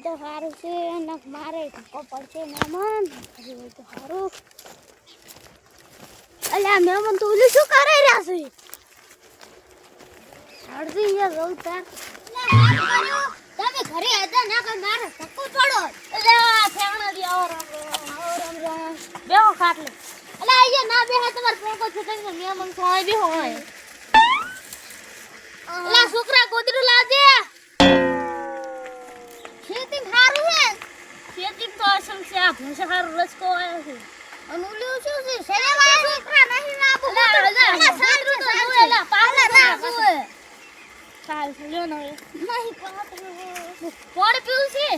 તો સારું છે ને મારે ધક્કો પડશે મહેમાન ઘરે હોય તો સારું. અલ્યા મહેમાન તો ઓલું શું કરી રહ્યા છે? અડધી અહીંયા રહું તાર તમે ઘરે હતા ના કઈ મારે ધક્કો પડો એટલે ફેવણો દી આવો રામ બેહો ખાટલે. એટલે અહીંયા ના બેહા તમારે પોકો છે તમે મહેમાન છો આવી બેહો હોય. અલા છોકરા ગોદડું લાવજે. ખેતી સારું છે ખેતી તો અસલ છે આ ભેંસ સારું રસકો આવ્યો છે અને ઓલું શું છે શેવા છોકરા નહીં લાવો અલા સારું તો જોએલા પાલા ના જોએ ચાલ લ્યો ન નહીં પાટલું પોડ પીવું છે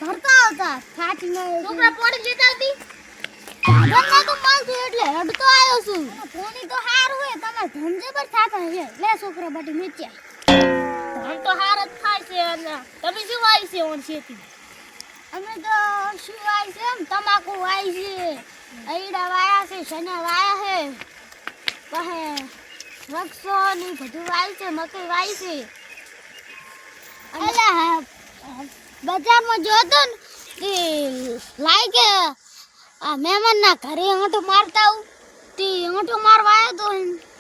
ભરતા આવતા ખાટી ન છોકરા પોડ લેતા હતી ધંધા તો માલતું એટલે હડતો આવ્યો છું. પોણી તો સારું હે તમાર ધંધે પર થાતા છે લે છોકરા બાટી મેચ્યા ધન તો હાર જ થાય છે. અને તમે શું વાઈ છે ઓન ખેતી? અમે તો શું વાઈ છે તમાકુ વાઈ છે ઈડા વાયા છે શના વાયા છે કહે વૃક્ષો ને બધું વાઈ છે મકઈ વાઈ છે. અલા બજારમાં જોતો ને કે લાઈ કે આ મહેમાન ના ઘરે આંટો મારતા આવું તે આંટો મારવા આવ્યો તો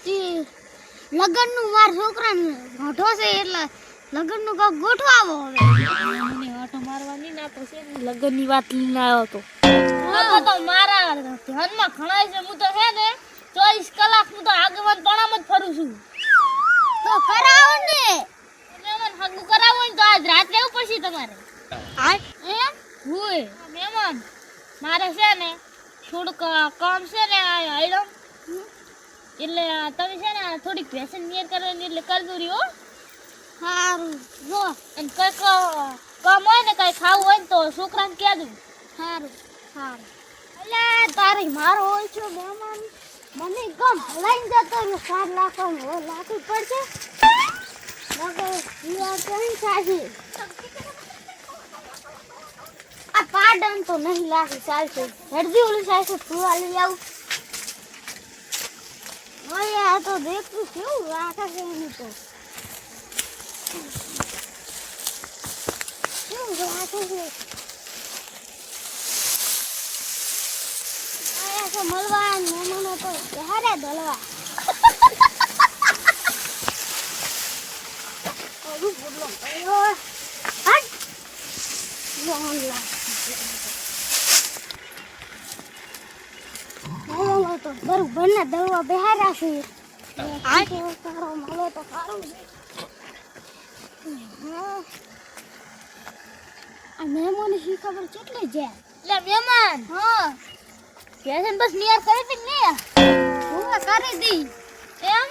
તે લગન નું માર છોકરા મોઢો છે એટલે લગન નું કાક ગોઠવાવો હવે મને આંટો મારવાની ના તો છે લગન ની વાત લઈને આવ્યો તો તો મારા ધ્યાનમાં ઘણાય છે. હું તો હે ને 24 કલાક હું તો આગેવાન પણામ જ ફરું છું. તો કરાવો ને મહેમાન હગું કરાવો ને તો આજ રાત રહેવું પડશે તમારે. આજ એમ હોય મહેમાન મારે છે ને થોડુંક કામ છે ને આયડમ એટલે તમે છે ને થોડીક ભેસન નિયર કરવાની એટલે કરજો રહ્યો. સારું જો અને કંઈક કામ હોય ને કંઈ ખાવું હોય ને તો છોકરાને કહેજો. સારું સારું એટલે તારે મારો હોય છે મહેમાન મને ગમ હલાઈને જતો રહ્યો 7 લાખનો હોય લાખી પડશે નકર યાર કઈ સાજી આ પાડન તો નહીં લાગી ચાલશે હરજી ઓલી સાઈસે ફુવા લઈ આવું. ઓય આ તો દેખતું કેવું રાખે છે એની તો કેવું રાખે છે આયા તો મળવા મહેમાનો તો હારે દલવા ઓલું બોલો અયો હટ લોલા મળો તો બરોબર ને દવા બેહારા છે આ કેવો સારો મળો તો સારું છે. આ મહેમાન શી ખબર કેટલી છે એટલે મહેમાન હા કેસન બસ નિયર કરી હતી ને હું કરી દી એમ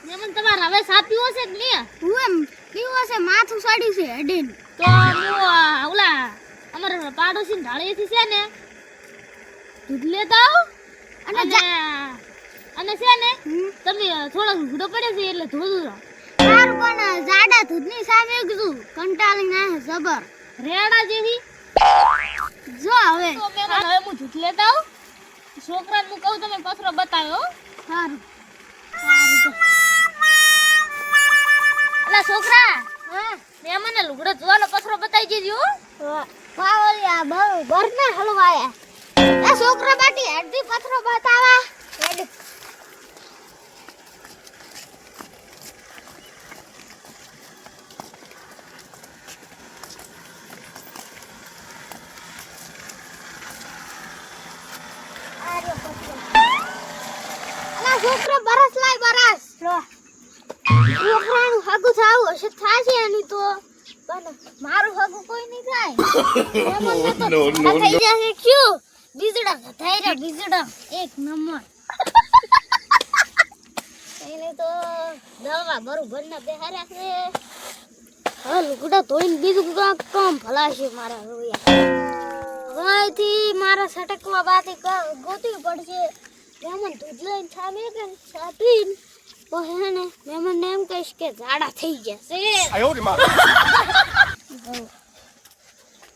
મહેમાન તમારે હવે સા પીવો છે કે નહીં? હું એમ પીવો છે માથું સાડ્યું છે હડીન તો ઓલા અમારા પાડોશી ઢાળીથી છે ને દૂધ લેતા આવો અને છે ને તમે થોડો ઘૂડો પડ્યો છે એટલે ધોધું રહો. સારું પણ જાડા દૂધની સામે કીધું કંટાળી ના જબર રેડા જેવી જો હવે તો મેં હવે હું દૂધ લેતા આવું છોકરાને હું કહું તમે પથરો બતાવ્યો. સારું અલા છોકરા હા મેં મને લુગડો જોવાનો પથરો બતાવી દેજો. પાવલિયા બરોબર ને હલવાયા આ છોકરા બાટી અડધી પથરો બતાવા હેડ આરે પથરો અલા છોકરા બરસ લાય બરસ લો છોકરાનું હગું થાવું હશે થાશે એની તો પણ મારું હગું કોઈ નહીં થાય. થઈ જશે ક્યું બીજડા થઈ રહ્યા બીજડા એક નંબર એને તો દવા બરોબર ના બેહાર્યા છે. હવે લુગડા ધોઈને બીજું કામ ભલાશે મારા રોયા હવેથી મારા સટકવા બાથી ગોતવી પડશે. મહેમાન દૂધ લઈને છામે કે છાપીને તો હે ને મહેમાનને એમ કહીશ કે ઝાડા થઈ જશે.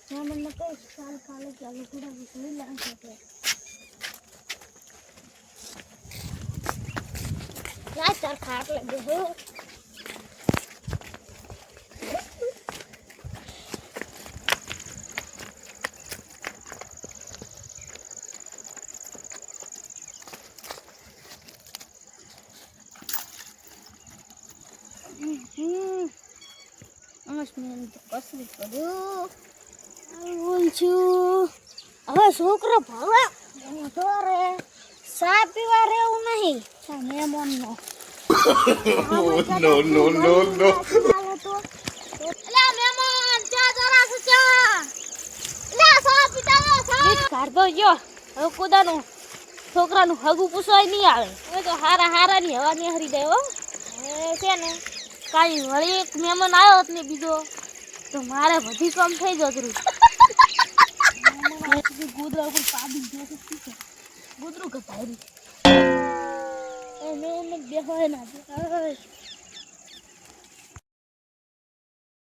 મહેમાનને કહીશ ચાલ કાલે ચાલુ કુડા ધોઈ લાગે ચાર ખાટ લગે હો માણસ મેં તો કસરી કર્યું બોલ છું હવે છોકરો ભવે મોટો રે ચા પીવા રહેવું નહીં મહેમાનનો no. એલા મહેમાન ચા જરા છે ચા એલા ચા પીતા ઘર તો જો હવે કુદાનું છોકરાનું હગું પૂછવાય નહીં આવે હવે તો હારા ની હવા ને હરી જાય હો એ છે ને કાંઈ વળી એક મહેમાન આવ્યો હોત ને બીજો તો મારે બધી કામ થઈ જતું ગોદરા ઉપર પાડી ગયો ગોદરું કપાયું એ મેં બેહોય ના